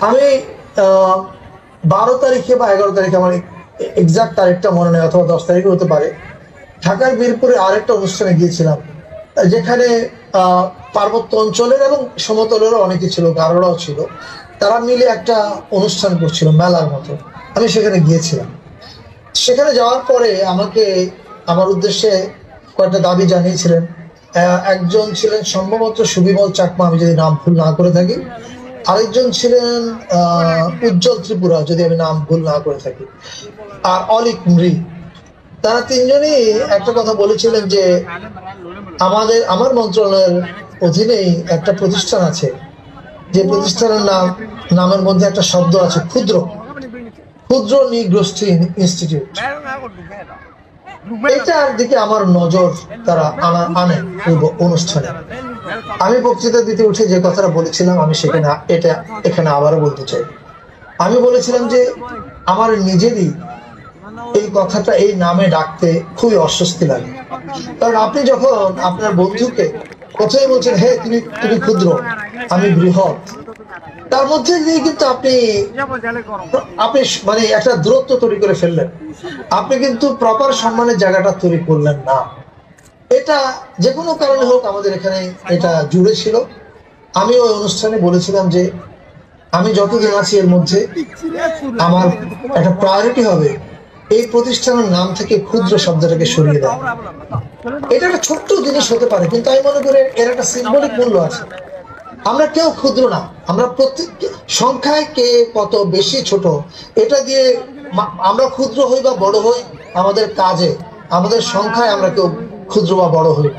আমি 12 তারিখে বা 11 তারিখে, আমার এক্সাক্ট তারিখটা মনে নেই, অথবা 10 তারিখে হতে পারে, ঢাকার মিরপুরে আরেকটা অনুষ্ঠানে গিয়েছিলাম, যেখানে পার্বত্য অঞ্চলের এবং সমতলেরও অনেকে ছিল, গারোরাও ছিল। তারা মিলে একটা অনুষ্ঠান করছিল মেলার মতো। আমি সেখানে গিয়েছিলাম। সেখানে যাওয়ার পরে আমাকে আমার উদ্দেশ্যে কয়েকটা দাবি জানিয়েছিলেন। একজন ছিলেন সম্ভবত সুবিমল চাকমা, আমি যদি নাম ভুল না করে থাকি। আরেকজন ছিলেন উজ্জ্বল ত্রিপুরা, যদি আমি নাম ভুল না করে থাকি। আর অলিক মৃ। তারা তিনজনই একটা কথা বলেছিলেন যে আমার মন্ত্রণালয়ের অধীনেই একটা প্রতিষ্ঠান আছে, যে প্রতিষ্ঠানের নামের মধ্যে একটা শব্দ আছে ক্ষুদ্র, ক্ষুদ্র নৃগোষ্ঠী ইনস্টিটিউট। এটার দিকে আমার নজর তারা আনে অনুষ্ঠানে। আমি বক্তৃতা দিতে উঠে যে কথাটা বলেছিলাম, আমি এখানে আবারও বলতে চাই। আমি বলেছিলাম যে আমার নিজেরই এই কথাটা এই নামে ডাকতে খুবই অস্বস্তি লাগে। কারণ আপনি যখন আপনার বন্ধুকে প্রথমে বলছেন, হে তুমি ক্ষুদ্র, আমি বৃহৎ, তার মধ্যে দিয়ে কিন্তু আপনি মানে একটা দূরত্ব তৈরি করে ফেললেন। আপনি কিন্তু প্রপার সম্মানের জায়গাটা তৈরি করলেন না। এটা যে কোনো কারণে হোক আমাদের এখানে এটা জুড়ে ছিল। আমি ওই অনুষ্ঠানে বলেছিলাম যে আমি যতদিন আছি এর মধ্যে আমার একটা প্রায়োরিটি হবে এই প্রতিষ্ঠানের নাম থেকে ক্ষুদ্র শব্দটাকে সরিয়ে দেওয়া। এটা একটা ছোট্ট জিনিস হতে পারে, কিন্তু আমি মনে করি এর একটা সিম্বলিক মূল্য আছে। আমরা কেউ ক্ষুদ্র না, আমরা প্রত্যেক সংখ্যায় কে কত বেশি ছোট, এটা দিয়ে আমরা ক্ষুদ্র হই বা বড় হই আমাদের কাজে, আমাদের সংখ্যায় আমরা কেউ ক্ষুদ্র বা বড় হই।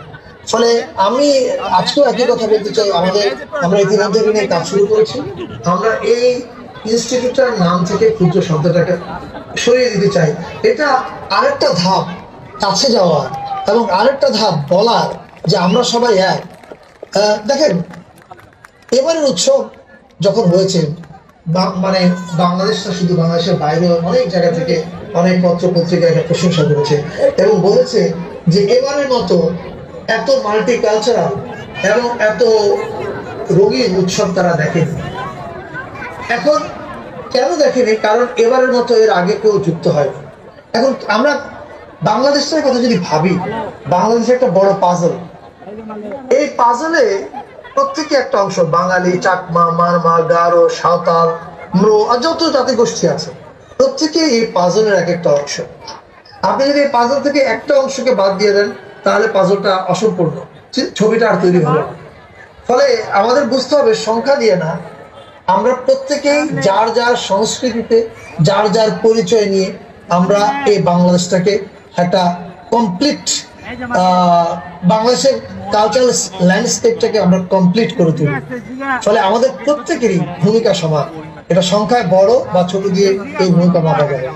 ফলে আমি আজকেও একই কথা বলতে চাই, আমরা ইতিমধ্যে নিয়ে কাজ শুরু করেছি। আমরা এই ইনস্টিটিউটের নাম থেকে ক্ষুদ্র শব্দটাকে সরিয়ে দিতে চাই। এটা আরেকটা ধাপ কাছে যাওয়া এবং আরেকটা ধাপ বলার যে আমরা সবাই এক। দেখেন, এবারের উৎসব যখন হয়েছে, মানে বাংলাদেশটা শুধু, বাংলাদেশের বাইরে অনেক জায়গা থেকে অনেক পত্র পত্রিকা এটা প্রশংসা করেছে এবং বলেছে যে এবারের মতো এত মাল্টিকালচারাল এবং এত রঙিন উৎসব তারা দেখেনি। এখন কেন দেখেনি? কারণ এবারের মতো এর আগে কেউ যুক্ত হয়নি। এখন আমরা বাংলাদেশের কথা যদি ভাবি, বাংলাদেশের একটা বড় পাজল। এই পাজলে প্রত্যেকে একটা অংশ, বাঙালি, চাকমা, মারমা, গারো, সাঁওতাল, ম্রো আর যত জাতিগোষ্ঠী আছে, প্রত্যেকে এই পাজলের এক একটা অংশ। আপনি যদি এই পাজল থেকে একটা অংশকে বাদ দিয়ে দেন, তাহলে পাজলটা অসম্পূর্ণ, ছবিটা আর তৈরি হলো না। ফলে আমাদের বুঝতে হবে সংখ্যা দিয়ে না, আমরা প্রত্যেকেই যার যার সংস্কৃতিতে যার যার পরিচয় নিয়ে আমরা এই বাংলাদেশটাকে একটা কমপ্লিট বাংলাদেশের কালচারাল ল্যান্ডস্কেপটাকে আমরা কমপ্লিট করে তুলি। ফলে আমাদের প্রত্যেকেরই ভূমিকা সমান। এটা সংখ্যায় বড় বা ছোট দিয়ে এই ভূমিকা মাপা যাবে।